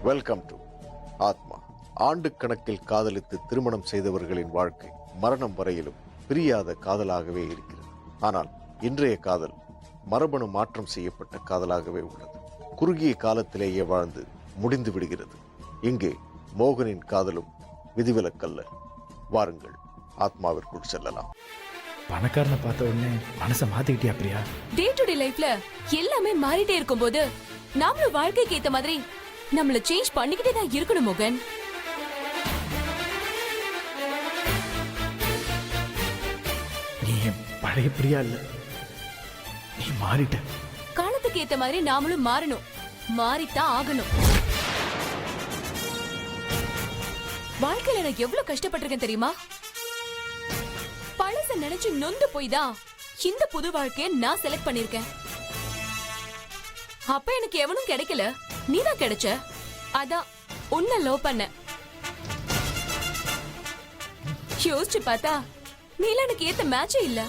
Welcome to ஆத்மா. ஆண்டு கணக்கில் காதலித்து திருமணம் செய்தவர்களின் வாழ்க்கை மரணம் வரையிலும் பிரியாத காதலாகவே இருக்கிறது. ஆனால் இன்றைய காதல் மரபணு மாற்றம் செய்யப்பட்ட காதலாகவே உள்ளது. குறுகிய காலத்திலேயே வாழ்ந்து முடிந்து விடுகிறது. இங்கே மோகனின் காதலும் விதிவிலக்கல்ல. வாருங்கள் ஆத்மாவிற்குள் செல்லலாம். பணக்காரனை பார்த்த உடனே மனசை மாத்திக்கிட்டியா பிரியா? டே டு டே லைஃப்ல எல்லாமே மாறிட்டே இருக்கும்போது நாமளும் வாழ்க்கைக்கு ஏத்த மாதிரி நம்மள சேஞ்ச் பண்ணிக்கிட்டே தான் இருக்கணும் மோகன். நீ பழைய பிரியா இல்ல, நீ மாறிட்ட. காலத்துக்கு ஏத்த மாதிரி நாமளும் மாறணும், மாறித்தான் ஆகணும். வாழ்க்கையில நான் எவ்வளவு கஷ்டப்பட்டிருக்கேன் தெரியுமா? பழச நினைச்சு நொந்து போய் தான் இந்த புது வாழ்க்கைய நான் செலக்ட் பண்ணிருக்கேன். அப்ப எனக்கு எவனும் கிடைக்கல, நீதான் கிடைச்ச. அதான் உன்னை லவ் பண்ண. யோசிச்சு பார்த்தா நீல எனக்கு ஏத்த மேட்சே இல்ல.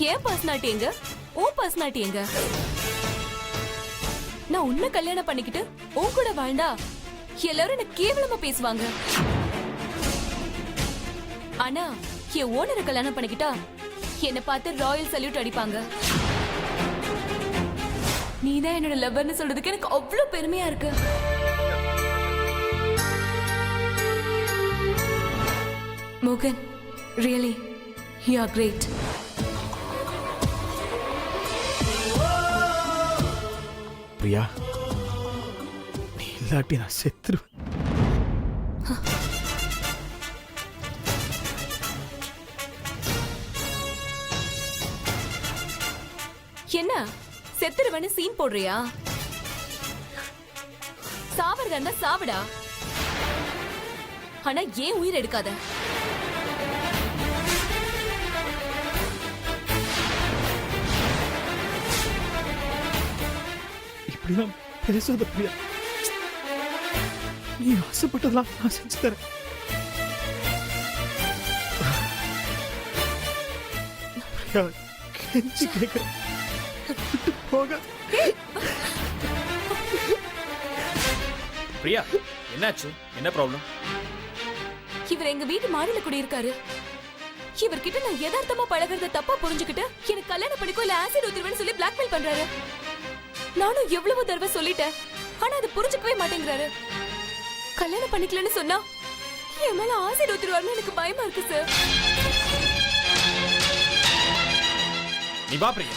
ஏன் பர்சனாலிட்டி எங்க, உன் பர்சனாலிட்டி எங்க? நான் உன்னை கல்யாணம் பண்ணிக்கிட்டு உன் கூட வாழ்ந்தா எல்லாரும் என்ன கேவலமா பேசுவாங்க. ஆனா என் ஓனரை கல்யாணம் பண்ணிக்கிட்டா என்ன பார்த்து ராயல் சல்யூட் அடிப்பாங்க. நீதான் என்னோட லவ்வர்னு சொல்றதுக்கு எனக்கு அவ்வளவு பெருமையா இருக்கு. மோகன், really you are great. Priya, நீ இல்லாட்டி நான் செத்துருவேன். என்ன செத்துருவன்னு சீன் போடுறியா? சாவறதா இருந்தா சாவடா, ஆனா ஏன் உயிர் எடுக்காத. இப்படிலாம் பேசாத பிரியா. நீ ஆசைப்பட்டதெல்லாம் நான் செஞ்சு தரேன். பிரியா, கெஞ்சி கேட்கிறேன், விட்டு போக. பிரியா, என்னாச்சு? என்ன ப்ராப்ளம்? இவர் எங்க வீட்டு மாடியில குடியிருக்காரு. இவர்கிட்ட நான் யதார்த்தமா பழகிறத தப்பா புரிஞ்சுக்கிட்டு எனக்கு கல்யாணம் பண்ணிக்கோ இல்ல ஆசிட் ஊத்துருவேன்னு சொல்லி பிளாக்மெயில் பண்றாரு. நானும் எவ்வளவு தடவை சொல்லிட்டேன், ஆனா அது புரிஞ்சுக்கவே மாட்டேங்கிறாரு. கல்யாணம் பண்ணிக்கலன்னு சொன்னா என் மேல ஆசிட் ஊத்துருவாருன்னு எனக்கு பயமா இருக்கு சார். நீ வா பிரியா.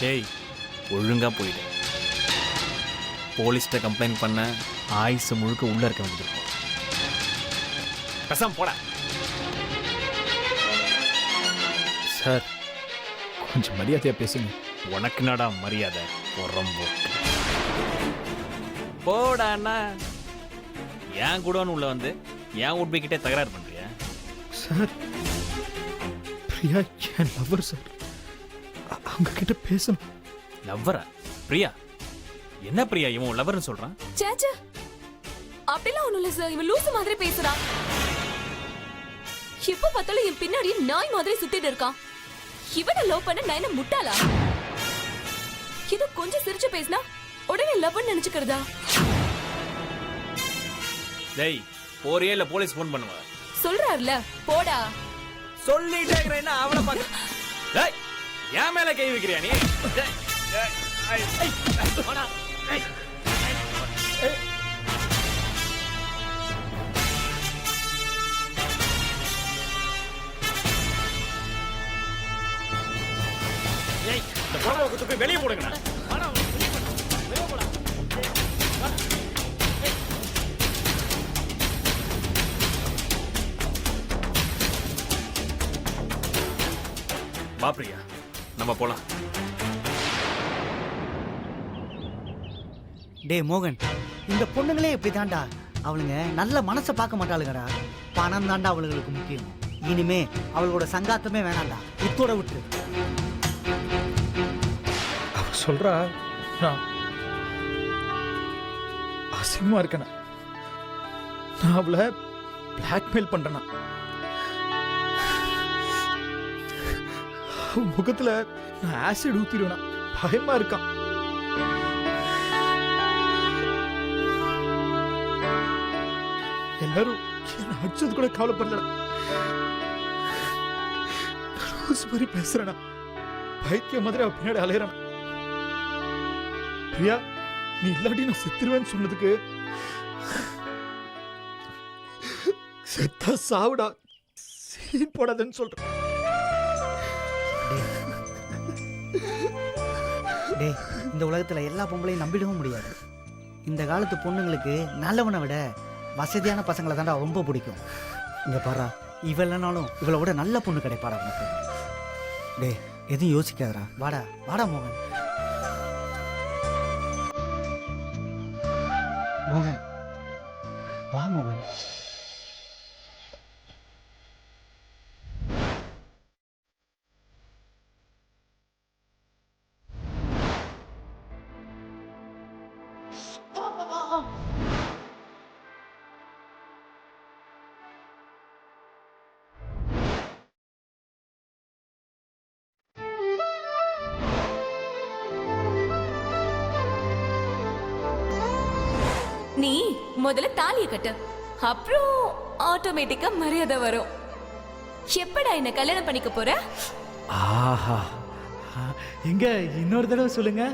டேய், ஒழுங்கா போயிடு. போலீஸ்கிட்ட கம்ப்ளைண்ட் பண்ண ஆயுசு முழுக்க உள்ள இருக்க வேண்டியிருக்கும். பேசாம போடா. சார், கொஞ்சம் மரியாதையா பேசுங்க. உனக்கு நாடா மரியாதை? பொறம்போக்கு போடாண்ணா. ஏன் கூடன்னு உள்ள வந்து ஏன் உண்மைக்கிட்டே தகராறு பண்றியா? சார், பிரியா என் லவ்வர் சார், அவங்க கிட்ட பேசணும். லவ்வரா? பிரியா, என்ன பிரியா இவன் லவ்வர்னு சொல்றான்? சேச்சே, அப்படிலாம் ஒண்ணும் இல்ல சார். இவன் லூசு மாதிரி பேசுறான். எப்ப பார்த்தாலும் என் பின்னாடி நாய் மாதிரி சுத்திட்டு இருக்கான். இவனை லவ் பண்ண நான் என்ன முட்டாளா? இது கொஞ்சம் சிரிச்சு பேசினா உடனே லவ்னு நினைச்சுக்கிறதா? டேய், போறியே இல்ல போலீஸ் போன் பண்ணுவா? சொல்றாருல, போடா. சொல்லிட்டே இருக்கறேன்னா அவளை பாக்க. டேய், ஏன் மேல கை வைக்கிறியா நீ? டேய், டேய், போடா. டேய். ஏய், இந்த பணத்தை கொடுத்து போய் வெளியே போடுங்கடா. பணம் வெளியே போடா. வா பிரியா, நம்ம போலாம். டே மோகன், இந்த பொண்ணுங்களே இப்படி தாண்டா. அவளுங்க நல்ல மனசை பார்க்க மாட்டாளுங்கடா. பணம் தாண்டா அவளுங்களுக்கு முக்கியம். இனிமே அவளோட சங்காத்தமே வேணாண்டா, இத்தோட விட்டு. சொல்றா, நான் அசிங்கமா இருக்கேண்ணா. நான் அவளை பிளாக்மெயில் பண்றேண்ணா. அவ முகத்துல நான் ஆசிட் ஊத்திடுவேண்ணா. பயமா இருக்கான். எல்லாரும் என்ன அடிச்சது கூட கவலைப்படலடா. லூஸ் மாதிரி பேசுறேண்ணா. பைத்தியம் மாதிரி அவ பின்னாடி அலையறேண்ணா. பிரியா, நீ இல்லாட்டி நான் செத்துருவேன்னு சொன்னதுக்கு செத்தா சாவுடா, சீன் போடாதன்னு சொல்றேன். டேய், இந்த உலகத்துல எல்லா பொம்பளையும் நம்பிடவும் முடியாது. இந்த காலத்து பொண்ணுங்களுக்கு நல்லவனை விட வசதியான பசங்களை தாண்டா ரொம்ப பிடிக்கும். இங்க பாரா, இவளனாலும் இவளை விட நல்ல பொண்ணு கிடைப்பாடா உனக்கு. டேய், எதுவும் யோசிக்காதடா. வாடா வாடா மோகன். மோகன் வா மோகன். நீ முதல்ல தாலிய கட்டு, அப்புறம் ஆட்டோமேட்டிக்கா மரியாதை வரும். எப்படா என்ன கல்யாணம் பண்ணிக்க போற? ஆஹா, எங்க இன்னொரு தடவை சொல்லுங்க.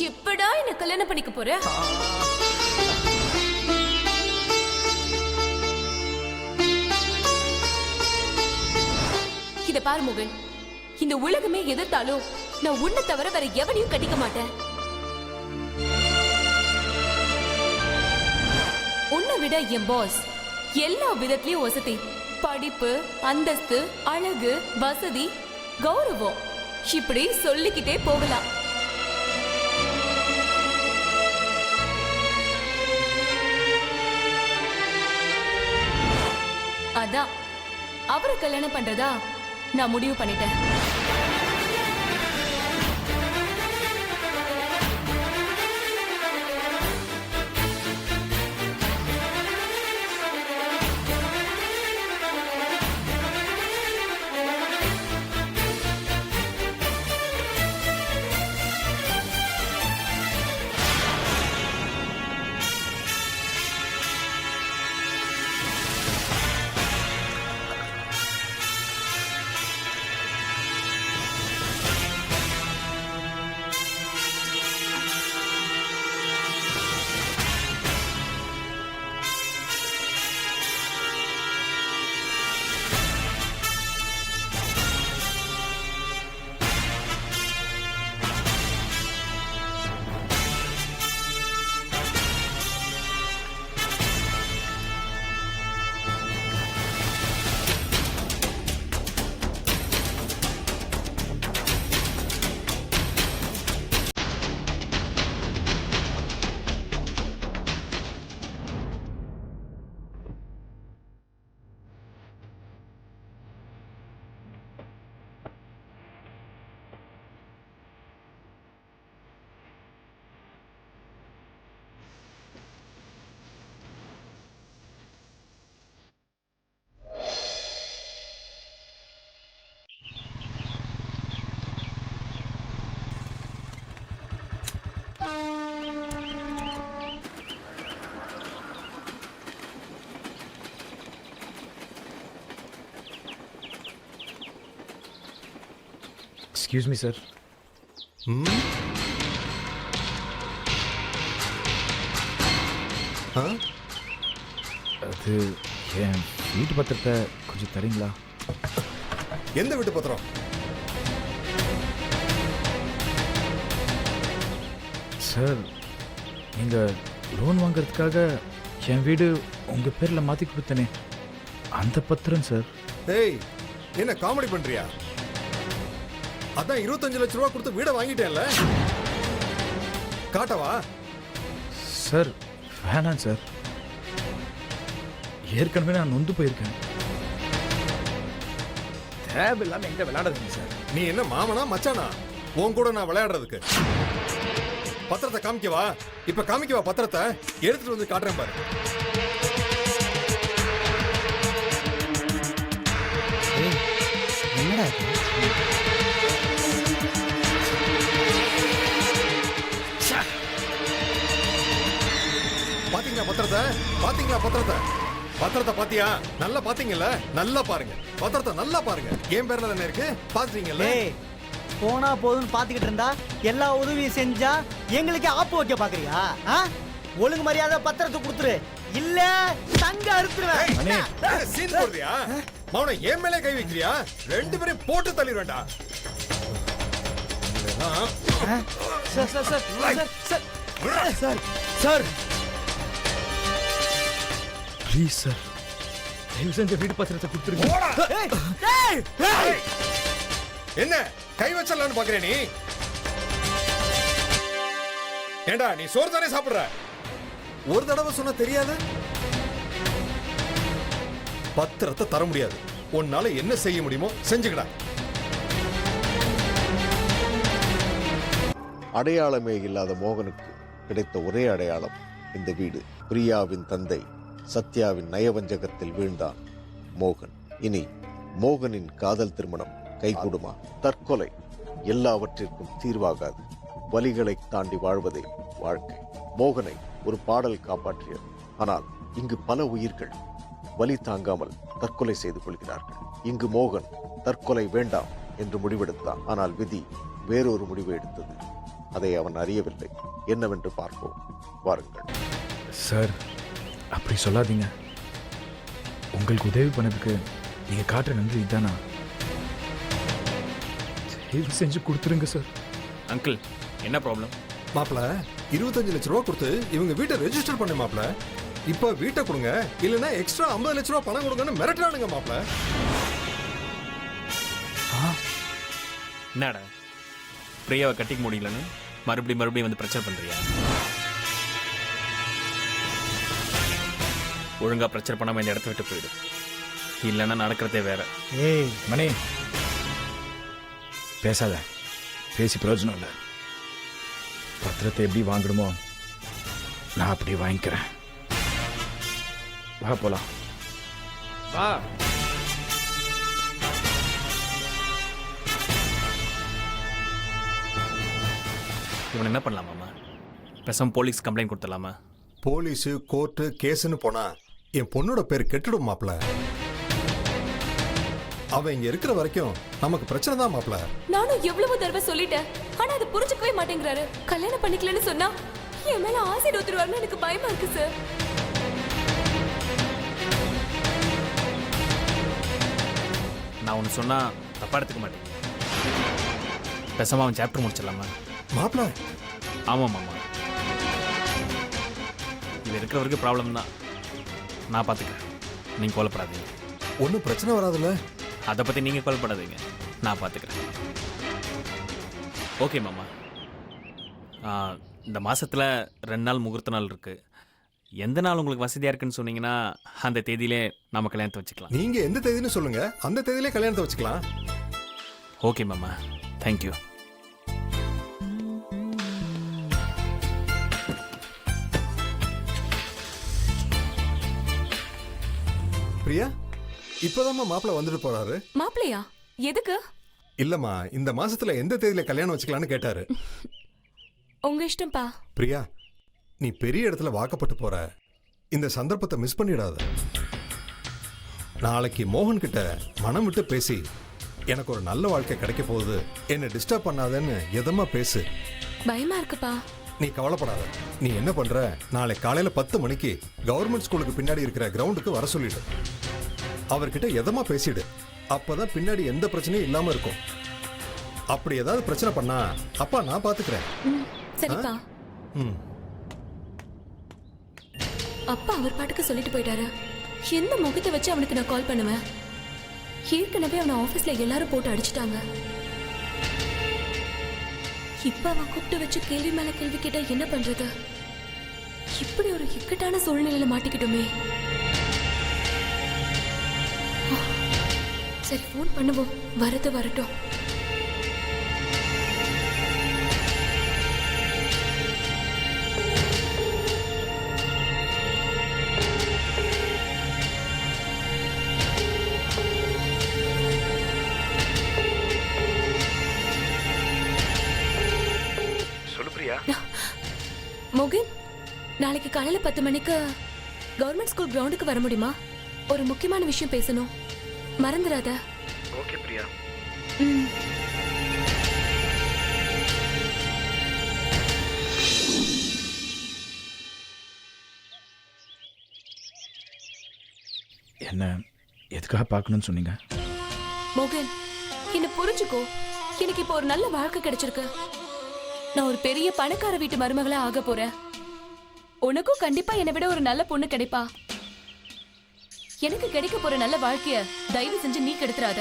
எப்படா என்ன கல்யாணம் பண்ணிக்க போற? இத பாரு மோகன், இந்த உலகமே எதிர்த்தாலும் நான் உன்னை தவிர வேற எவனையும் கட்டிக்க மாட்டேன். உன்னை விட என் பாஸ் எல்லா விதத்திலயும் வசதி, படிப்பு, அந்தஸ்து, அழகு, வசதி, கௌரவம், இப்படி சொல்லிக்கிட்டே போகலாம். அதான் அவரை கல்யாணம் பண்றதா நான் முடிவு பண்ணிட்டேன். Excuse me sir. அது என் வீட்டு பத்திரத்தை கொஞ்சம் தரீங்களா? எந்த வீட்டு பத்திரம்? சார், நீங்கள் லோன் வாங்குறதுக்காக என் வீடு உங்கள் பேரில் மாற்றி கொடுத்தனே, அந்த பத்திரம் சார். ஏய், என்ன காமெடி பண்றியா? அதான் 25 லட்சம் ரூபா கொடுத்து வீடை வாங்கிட்டேன்ல, காட்டவா? சார் வேணாம் சார், ஏற்கனவே நான் நொந்து போயிருக்கேன். தேவையில்லாம என்கிட்ட விளையாடாதீங்க சார். நீ என்ன மாமனா மச்சானா? உன் கூட நான் விளையாடுறதுக்கு? பத்திரத்தை காமிக்கவா? இப்ப காமிக்கவா பத்திரத்தை? எடுத்துட்டு வந்து காட்டுறேன் பாரு. ஏய், என்னடா இது? பாத்தீங்களா பத்திரத்தை? பாத்தீங்களா பத்திரத்தை? பத்திரத்தை பாத்தியா? நல்லா பாத்தீங்கல்ல? நல்லா பாருங்க. பத்திரத்தை நல்லா பாருங்க. என் பேர்ல தானே இருக்கு. பாத்தீங்கல்ல? ஏய், போனா போதுன்னு பாத்துக்கிட்டு இருந்தா எல்லா உதவியும் செஞ்சா எங்களுக்கு ஆப்பு வைக்க பாக்குறியா? ஆ? ஒழுங்கு மரியாதை பத்திரத்தை கொடுத்துரு, இல்ல தங்க அறுத்துருவேன். மணி சீன் போடுறியா? மௌன என் மேலே கை வைக்கிறியா? ரெண்டு பேரும் போட்டு தள்ளிடுவேன்டா. Sir sir sir sir sir sir please sir, தயவு செஞ்ச வீடு பத்திரத்தை கொடுத்துருங்க. என்ன கை வச்சலான்னு பாக்குறே நீ? ஏண்டா நீ சோறு தானே சாப்பிடுற? ஒரு தடவை சொன்னா தெரியாது? பத்திரத்தை தர முடியாது. உன்னால என்ன செய்ய முடியுமோ செஞ்சுக்கடா. அடையாளமே இல்லாத மோகனுக்கு கிடைத்த ஒரே அடையாளம் இந்த வீடு. பிரியாவின் தந்தை சத்யாவின் நயவஞ்சகத்தில் வீழ்ந்தான் மோகன். இனி மோகனின் காதல் திருமணம் கைகூடுமா? தற்கொலை எல்லாவற்றிற்கும் தீர்வாகாது. வலிகளை தாண்டி வாழ்வதே வாழ்க்கை. மோகனை ஒரு பாடல் காப்பாற்றியது. ஆனால் இங்கு பல உயிர்கள் வலி தாங்காமல் தற்கொலை செய்து கொள்கிறார்கள். இங்கு மோகன் தற்கொலை வேண்டாம் என்று முடிவெடுத்தான். ஆனால் விதி வேறொரு முடிவு எடுத்தது. அதை அவன் அறியவில்லை. என்னவென்று பார்ப்போம் வாருங்கள். சார் அப்படி சொல்லாதீங்க. உங்களுக்கு உதவி பண்ணதுக்கு நீங்க காட்டுற நன்றி இதானா? தயவு செஞ்சு கொடுத்துருங்க சார். அங்கிள் என்ன ப்ராப்ளம்? மாப்பிள 25 லட்சம் ரூபா கொடுத்து இவங்க வீட்டை ரெஜிஸ்டர் பண்ண மாப்பிள. இப்ப வீட்டை கொடுங்க, இல்லைன்னா எக்ஸ்ட்ரா 50 லட்சம் ரூபா பணம் கொடுங்கன்னு மிரட்டுறானுங்க மாப்பிள. என்னடா பிரியாவை கட்டிக்க முடியலன்னு மறுபடியும் வந்து பிரச்சனை பண்றியா? ஒழுங்கா பிரச்சனை பண்ணாம இந்த இடத்த விட்டு போயிடு, இல்லைன்னா நடக்கிறதே வேற. ஏய் மணி பேசாத, பேசி பிரயோஜனம் இல்லை. பத்திரத்தை எப்படி வாங்கணுமோ நான் அப்படி வாங்கிக்கிறேன். வா போலாம். வா. இவன் என்ன பண்ணலாமாம்மா? பேசாம போலீஸ் கம்ப்ளைண்ட் கொடுத்துடலாமா? போலீஸ் கோர்ட்டு கேஸ்ன்னு போனா என் பொண்ணோட பேர் கெட்டுடும் மாப்பிள. அவ இங்க இருக்கிற வரைக்கும் நமக்கு பிரச்சனை தான் மாப்பிள. நானும் எவ்வளவு தடவை சொல்லிட்டேன், ஆனா அது புரிஞ்சுக்கவே மாட்டேங்கிறாரு. கல்யாணம் பண்ணிக்கலன்னு சொன்னா என் மேல ஆசிட் ஊத்துருவாருன்னு எனக்கு பயமா இருக்கு சார். நான் ஒன்று சொன்னா தப்பா எடுத்துக்க மாட்டேன். பேசாம அவன் சாப்டர் முடிச்சிடலாமா? மாப்பிள ஆமாம் மாமா, இது இருக்கிறவருக்கு ப்ராப்ளம் தான். நான் பார்த்துக்கிறேன், நீங்கள் கவலைப்படாதீங்க. ஒன்றும் பிரச்சனை வராதுல்ல? அதை பற்றி நீங்கள் கவலைப்படாதீங்க, நான் பார்த்துக்கிறேன். ஓகே மாமா. இந்த மாதத்தில் 2 நாள் முகூர்த்த நாள் இருக்குது. எந்த நாள் உங்களுக்கு வசதியாக இருக்குன்னு சொன்னீங்கன்னா அந்த தேதியிலே நம்ம கல்யாணத்தை வச்சுக்கலாம். நீங்க எந்த தேதின்னு சொல்லுங்க, அந்த தேதியிலே கல்யாணத்தை வச்சுக்கலாம். ஓகே மாமா, தேங்க்யூ. பிரியா, இப்பதாம்மா மாப்பிள வந்துட்டு போறாரு. மாப்பிள்ளையா? எதுக்கு? இல்லம்மா, இந்த மாசத்துல எந்த தேதியில கல்யாணம் வச்சுக்கலாம்னு கேட்டாரு. உங்க இஷ்டம்ப்பா. பிரியா, நீ பெரிய இடத்துல வாக்கப்பட்டு போற. இந்த சந்தர்ப்பத்தை மிஸ் பண்ணிடாத. நாளைக்கு மோகன் கிட்ட மனம் விட்டு பேசி எனக்கு ஒரு நல்ல வாழ்க்கை கிடைக்க போகுது, என்னை டிஸ்டர்ப் பண்ணாதன்னு எதமா பேசு. பயமா இருக்குப்பா. நீ கவலைப்படாத. நீ என்ன பண்ற, நாளை காலையில 10 மணிக்கு கவர்மெண்ட் ஸ்கூலுக்கு பின்னாடி இருக்கிற கிரவுண்டுக்கு வர சொல்லிடு. அவர்கிட்ட எதமா பேசிடு. அப்பதான் பின்னாடி எந்த பிரச்சனையும் இல்லாம இருக்கும். அப்படி ஏதாவது பிரச்சனை பண்ணா அப்பா நான் பாத்துக்கிறேன். சரிப்பா. ம். அப்பா அவர் பாட்டுக்கு சொல்லிட்டு போயிட்டாரு. எந்த முகத்தை வச்சு அவனுக்கு நான் கால் பண்ணுவேன்? ஏற்கனவே அவனை ஆபீஸ்ல எல்லாரும் போட்டு அடிச்சிட்டாங்க. இப்ப அவன் கூப்பிட்டு வச்சு கேள்வி மேல கேள்வி கேட்டா என்ன பண்றது? இப்படி ஒரு இக்கட்டான சூழ்நிலையில மாட்டிக்கிட்டோமே. சரி, போன் பண்ணுவோம். வரட்டும். நாளைக்கு காலையில 10 மணிக்கு கவர்மெண்ட் ஸ்கூல் கிரவுண்டுக்கு வர முடியுமா? ஒரு முக்கியமான விஷயம் பேசணும், மறந்துடாத. ஓகே பிரியா. ம். என்ன எதுக்காக பார்க்கணும்னு சொன்னீங்க? மோகன், என்ன புரிஞ்சுக்கோ. எனக்கு இப்போ ஒரு நல்ல வாழ்க்கை கிடைச்சிருக்கு. நான் ஒரு பெரிய பணக்கார வீட்டு மருமகளா ஆக போறேன். உனக்கும் கண்டிப்பா என்னை விட ஒரு நல்ல பொண்ணு கிடைப்பா. எனக்கு கிடைக்க போற நல்ல வாழ்க்கைய தயவு செஞ்சு நீ கெடுத்துறாத.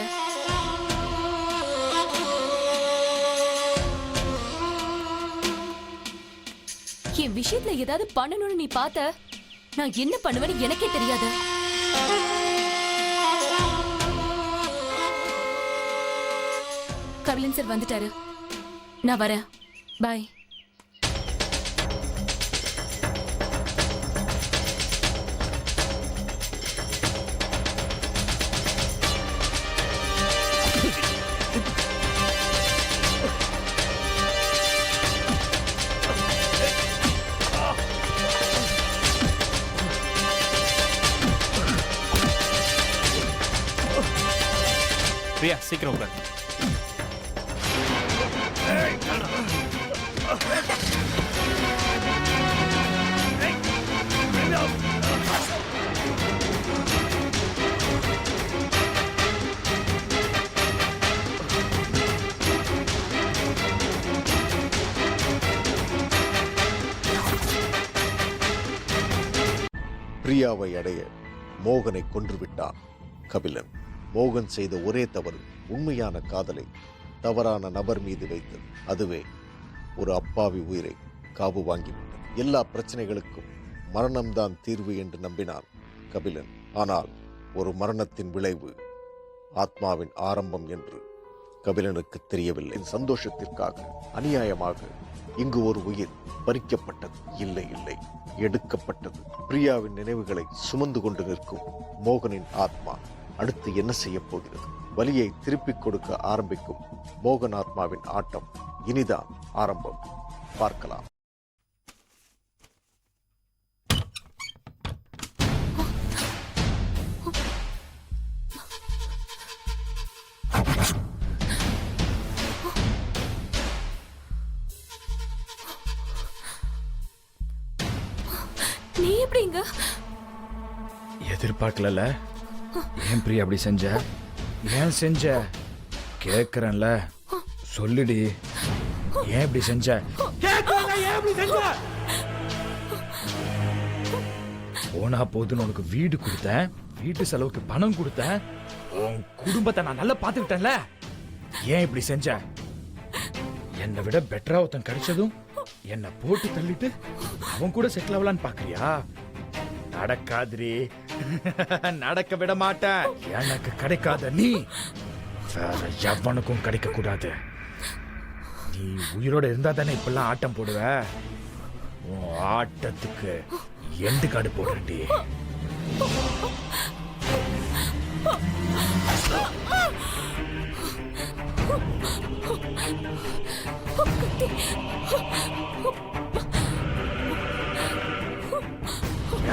என் விஷயத்துல ஏதாவது பண்ணணும்னு நீ பார்த்த, நான் என்ன பண்ணுவேன்னு எனக்கே தெரியாது. கபிலன் சார் வந்துட்டாரு, நான் வரேன். பாய். பிரியா சீக்கிரம் உட்காரு. பிரியாவை அடைய மோகனை கொன்றுவிட்டான் கபிலன். மோகன் செய்த ஒரே தவறு உண்மையான காதலை தவறான நபர் மீது வைத்தது. அதுவே ஒரு அப்பாவி உயிரை காவு வாங்கிவிட்டது. எல்லா பிரச்சனைகளுக்கும் மரணம்தான் தீர்வு என்று நம்பினான் கபிலன். ஆனால் ஒரு மரணத்தின் விளைவு ஆத்மாவின் ஆரம்பம் என்று கபிலனுக்கு தெரியவில்லை. சந்தோஷத்திற்காக அநியாயமாக இங்கு ஒரு உயிர் பறிக்கப்பட்டது. இல்லை இல்லை, எடுக்கப்பட்டது. பிரியாவின் நினைவுகளை சுமந்து கொண்டு நிற்கும் மோகனின் ஆத்மா அடுத்து என்ன செய்ய போகிறது? வலியை திருப்பிக் கொடுக்க ஆரம்பிக்கும் மோகன் ஆத்மாவின் ஆட்டம் இனிதான் ஆரம்பம். பார்க்கலாம். நீ எப்படி இங்க? எதிர்பார்க்கல. ஏன் பிரியா அப்படி செஞ்ச? ஏன் செஞ்ச கேக்குறேன்ல, சொல்லுடி. ஏன் இப்படி செஞ்ச? போனா போதுன்னு உனக்கு வீடு கொடுத்தேன், வீட்டு செலவுக்கு பணம் கொடுத்தேன், உன் குடும்பத்தை நான் நல்லா பாத்துக்கிட்டேன்ல. ஏன் இப்படி செஞ்ச? என்னை விட பெட்டரா ஒருத்தன் கிடைச்சதும் என்ன போட்டு தள்ளிட்டு அவன் கூட செட்டில் ஆகலான்னு பாக்குறியா? நடக்காதுரி, நடக்க விட மாட்டேன். எனக்கு கிடைக்காத நீ வேற எவனுக்கும் கிடைக்க கூடாது. நீ உயிரோட இருந்தா தானே இப்பெல்லாம் ஆட்டம் போடுவ. உன் ஆட்டத்துக்கு எண்டு காடு போடுறேன்டி.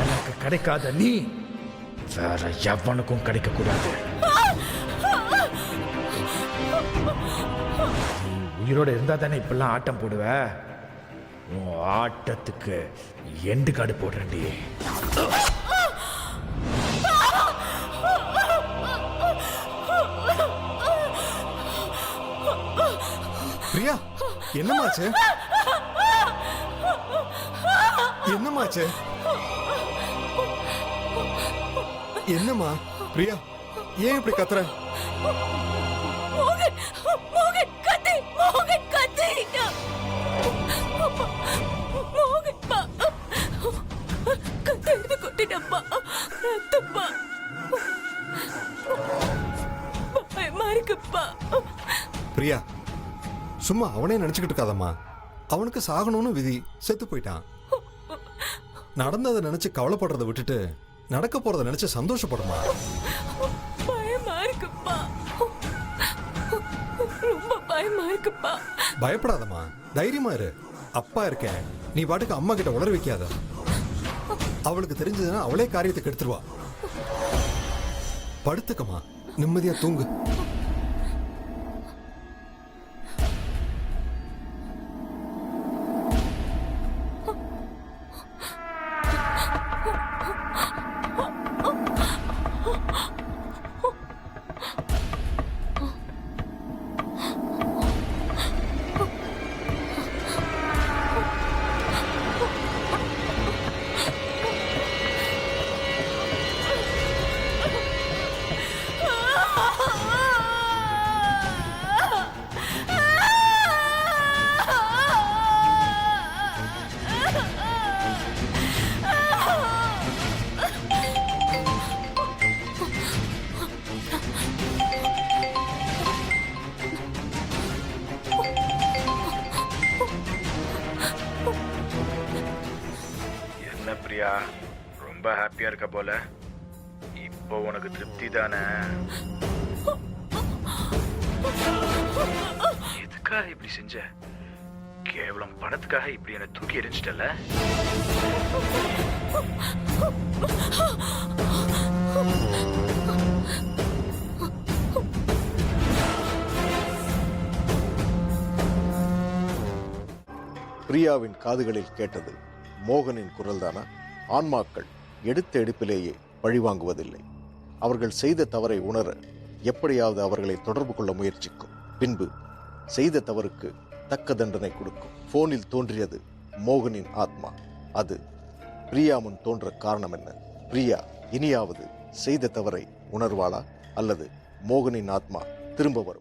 எனக்கு கிடைக்காத நீ வேற எவனுக்கும் கிடைக்க கூடாது. நீ உயிரோட இருந்தா தானே இப்பெல்லாம் ஆட்டம் போடுவ. உன் ஆட்டத்துக்கு எண்டு காடு போடுறேன்டி. பிரியா, என்னமாச்சு? என்னமாச்சு? என்னம்மா பிரியா, ஏன் இப்படி கத்துற? மோகன், மோகன் கத்தி, மோகன் கத்தி. மோகன் பா, கத்தி எடுத்து கொட்டிட்டப்பா, ரத்தப்பா. பயமா இருக்குப்பா. பிரியா, சும்மா அவனே நினைச்சுக்கிட்டு இருக்காதம்மா. அவனுக்கு சாகணும்னு விதி, செத்து போயிட்டான். நடந்ததை நினைச்சு கவலைப்படுறதை விட்டுட்டு நடக்க போறதை நினைச்சு சந்தோஷப்படுமா. பயமா இருக்குப்பா, ரொம்ப பயமா இருக்குப்பா. பயப்படாதம்மா, தைரியமா இரு. அப்பா இருக்கேன், நீ பாட்டுக்கு அம்மா கிட்ட உளற வைக்காத. அவளுக்கு தெரிஞ்சதுன்னா அவளே காரியத்தை கெடுத்துருவா. படுத்துக்கமா, நிம்மதியா தூங்கு. என்ன பிரியா, ரொம்ப ஹாப்பியா இருக்க போல. இப்போ உனக்கு திருப்தி தானே? எதுக்காக இப்படி செஞ்ச? கேவலம் பணத்துக்காக இப்படி என்ன தூக்கி எரிஞ்சிட்டல? பிரியாவின் காதுகளில் கேட்டது மோகனின் குரல்தானா? ஆன்மாக்கள் எடுத்த எடுப்பிலேயே பழிவாங்குவதில்லை. அவர்கள் செய்த தவறை உணர எப்படியாவது அவர்களை தொடர்பு கொள்ள முயற்சிக்கும். பின்பு செய்த தவறுக்கு தக்க தண்டனை கொடுக்கும். போனில் தோன்றியது மோகனின் ஆத்மா. அது பிரியா முன் தோன்ற காரணம் என்ன? பிரியா இனியாவது செய்த தவறை உணர்வாளா அல்லது மோகனின் ஆத்மா திரும்ப வரும்?